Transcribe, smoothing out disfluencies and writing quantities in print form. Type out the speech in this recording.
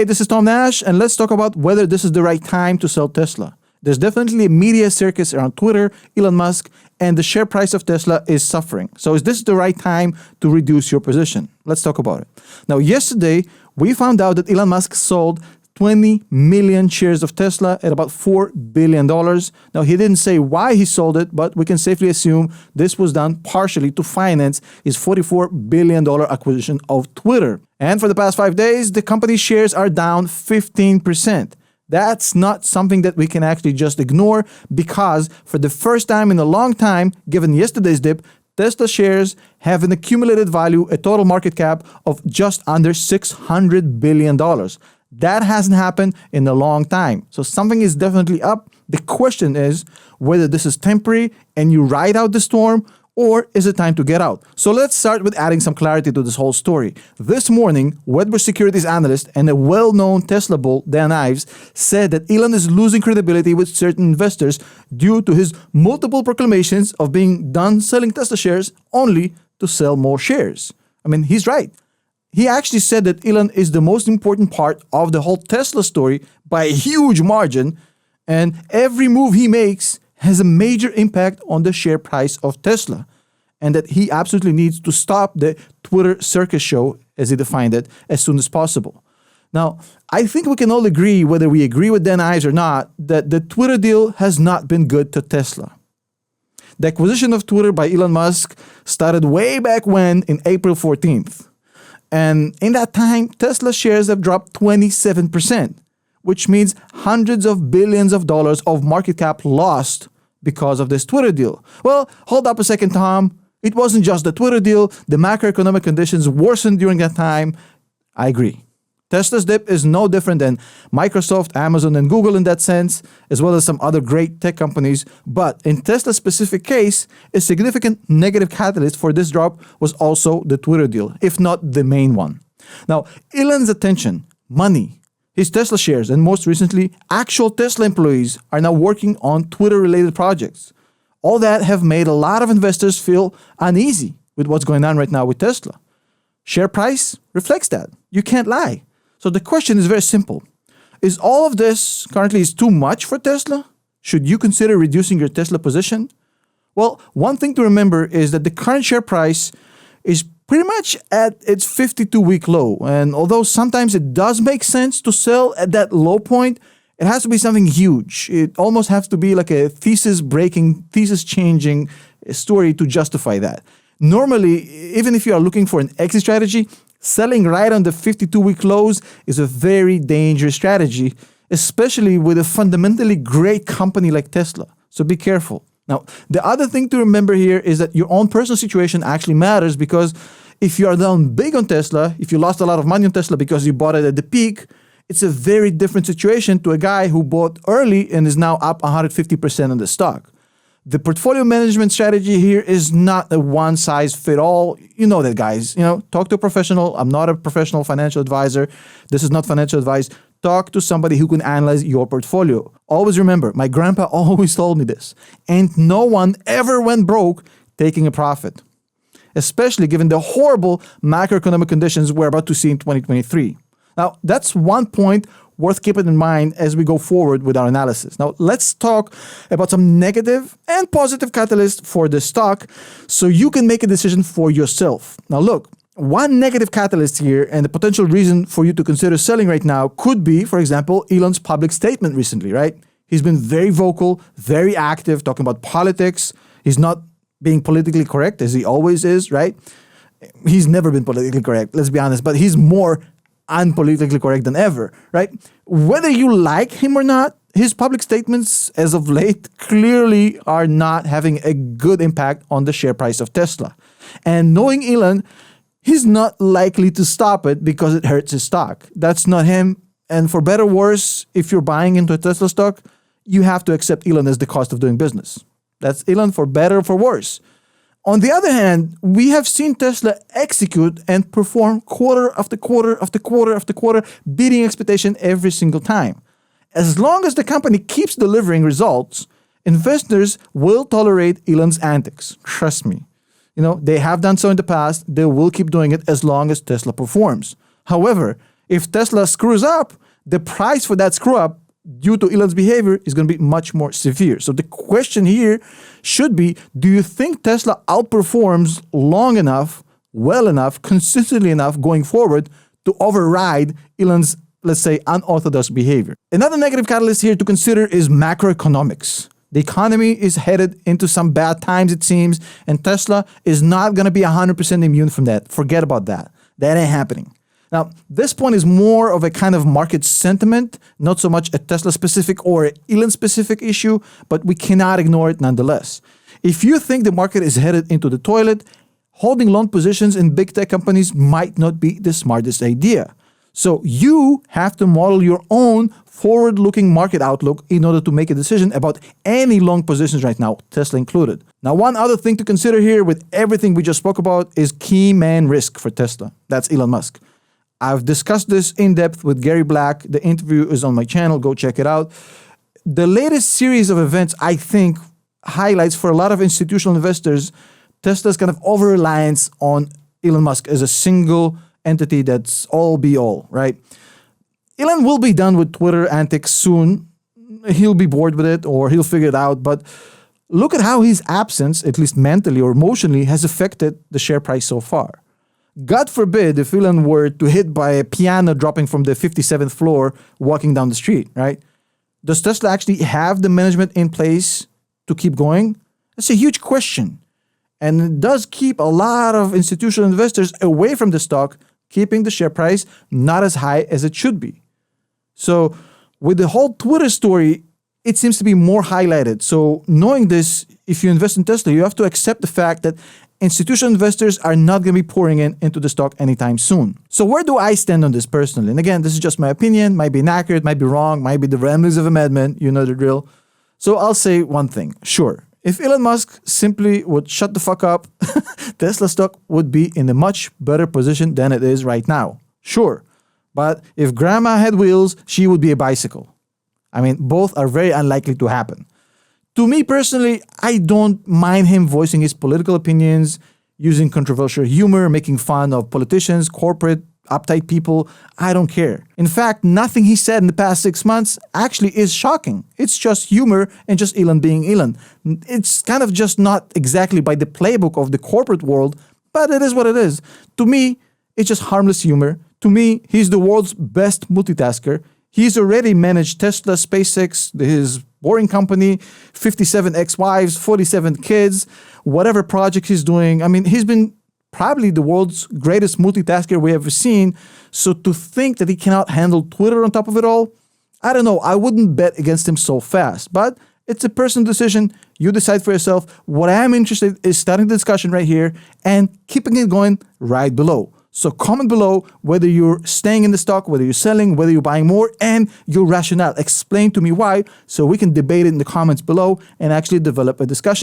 Hey, this is Tom Nash, and let's talk about whether this is the right time to sell Tesla. There's definitely a media circus around Twitter, Elon Musk, and the share price of Tesla is suffering. So is this the right time to reduce your position? Let's talk about it. Now, yesterday, we found out that Elon Musk sold 20 million shares of Tesla at about $4 billion. Now, he didn't say why he sold it, but we can safely assume this was done partially to finance his $44 billion acquisition of Twitter. And for the past 5 days, the company's shares are down 15%. That's not something that we can actually just ignore because for the first time in a long time, given yesterday's dip, Tesla shares have an accumulated value, a total market cap of just under $600 billion. That hasn't happened in a long time. So something is definitely up. The question is whether this is temporary and you ride out the storm, or is it time to get out? So let's start with adding some clarity to this whole story. This morning, Wedbush Securities analyst and a well-known Tesla bull, Dan Ives, said that Elon is losing credibility with certain investors due to his multiple proclamations of being done selling Tesla shares only to sell more shares. I mean, he's right. He actually said that Elon is the most important part of the whole Tesla story by a huge margin, and every move he makes has a major impact on the share price of Tesla, and that he absolutely needs to stop the Twitter circus show, as he defined it, as soon as possible. Now, I think we can all agree, whether we agree with Dan Ives or not, that the Twitter deal has not been good to Tesla. The acquisition of Twitter by Elon Musk started way back when, in April 14th. And in that time, Tesla shares have dropped 27%, which means hundreds of billions of dollars of market cap lost because of this Twitter deal. Well, hold up a second, Tom. It wasn't just the Twitter deal. The macroeconomic conditions worsened during that time. I agree. Tesla's dip is no different than Microsoft, Amazon, and Google in that sense, as well as some other great tech companies. But in Tesla's specific case, a significant negative catalyst for this drop was also the Twitter deal, if not the main one. Now, Elon's attention, money, his Tesla shares, and most recently, actual Tesla employees are now working on Twitter-related projects. All that have made a lot of investors feel uneasy with what's going on right now with Tesla. Share price reflects that. You can't lie. So the question is very simple. Is all of this currently too much for Tesla? Should you consider reducing your Tesla position? Well, one thing to remember is that the current share price is pretty much at its 52-week low. And although sometimes it does make sense to sell at that low point, it has to be something huge. It almost has to be like a thesis-breaking, thesis-changing story to justify that. Normally, even if you are looking for an exit strategy, selling right on the 52-week lows is a very dangerous strategy, especially with a fundamentally great company like Tesla. So be careful. Now, the other thing to remember here is that your own personal situation actually matters, because if you are down big on Tesla, if you lost a lot of money on Tesla because you bought it at the peak, it's a very different situation to a guy who bought early and is now up 150% on the stock. The portfolio management strategy here is not a one-size-fits-all. You know that, guys. Talk to a professional. I'm not a professional financial advisor. This is not financial advice. Talk to somebody who can analyze your portfolio. Always remember, my grandpa always told me this, and no one ever went broke taking a profit, especially given the horrible macroeconomic conditions we're about to see in 2023. Now, that's one point worth keeping in mind as we go forward with our analysis. Now, let's talk about some negative and positive catalysts for the stock so you can make a decision for yourself. Now, look, one negative catalyst here and the potential reason for you to consider selling right now could be, for example, Elon's public statement recently, right? He's been very vocal, very active, talking about politics. He's not being politically correct, as he always is, right? He's never been politically correct, let's be honest, but he's more unpolitically correct than ever, right? Whether you like him or not, his public statements as of late clearly are not having a good impact on the share price of Tesla. And knowing Elon, he's not likely to stop it because it hurts his stock. That's not him. And for better or worse, if you're buying into a Tesla stock, you have to accept Elon as the cost of doing business. That's Elon for better or for worse. On the other hand, we have seen Tesla execute and perform quarter after quarter after quarter after quarter, beating expectation every single time. As long as the company keeps delivering results, investors will tolerate Elon's antics. Trust me. They have done so in the past. They will keep doing it as long as Tesla performs. However, If Tesla screws up, the price for that screw up due to Elon's behavior is going to be much more severe. So the question here should be, do you think Tesla outperforms long enough, well enough, consistently enough going forward to override Elon's, let's say, unorthodox behavior? Another negative catalyst here to consider is macroeconomics. The economy is headed into some bad times, it seems, and Tesla is not going to be 100% immune from that. Forget about that. That ain't happening. Now, this point is more of a kind of market sentiment, not so much a Tesla-specific or Elon-specific issue, but we cannot ignore it nonetheless. If you think the market is headed into the toilet, holding long positions in big tech companies might not be the smartest idea. So you have to model your own forward-looking market outlook in order to make a decision about any long positions right now, Tesla included. Now, one other thing to consider here with everything we just spoke about is key man risk for Tesla. That's Elon Musk. I've discussed this in depth with Gary Black. The interview is on my channel. Go check it out. The latest series of events, I think, highlights for a lot of institutional investors Tesla's kind of over-reliance on Elon Musk as a single entity that's all be all, right? Elon will be done with Twitter antics soon. He'll be bored with it or he'll figure it out. But look at how his absence, at least mentally or emotionally, has affected the share price so far. God forbid if Elon were to hit by a piano dropping from the 57th floor walking down the street, right? Does Tesla actually have the management in place to keep going? That's a huge question. And it does keep a lot of institutional investors away from the stock, keeping the share price not as high as it should be. So with the whole Twitter story, it seems to be more highlighted. So knowing this, if you invest in Tesla, you have to accept the fact that institutional investors are not going to be pouring into the stock anytime soon. So where do I stand on this personally? And again, this is just my opinion, might be inaccurate, might be wrong, might be the ramblings of a madman, you know the drill. So I'll say one thing, sure. If Elon Musk simply would shut the fuck up, Tesla stock would be in a much better position than it is right now. Sure. But if grandma had wheels, she would be a bicycle. I mean, both are very unlikely to happen. To me personally, I don't mind him voicing his political opinions, using controversial humor, making fun of politicians, corporate, uptight people. I don't care. In fact, nothing he said in the past 6 months actually is shocking. It's just humor and just Elon being Elon. It's kind of just not exactly by the playbook of the corporate world, but it is what it is. To me, it's just harmless humor. To me, he's the world's best multitasker. He's already managed Tesla, SpaceX, his boring company, 57 ex-wives, 47 kids, whatever project he's doing. I mean, he's been probably the world's greatest multitasker we ever seen. So to think that he cannot handle Twitter on top of it all, I don't know. I wouldn't bet against him so fast. But it's a personal decision. You decide for yourself. What I am interested in is starting the discussion right here and keeping it going right below. So comment below whether you're staying in the stock, whether you're selling, whether you're buying more, and your rationale. Explain to me why so we can debate it in the comments below and actually develop a discussion.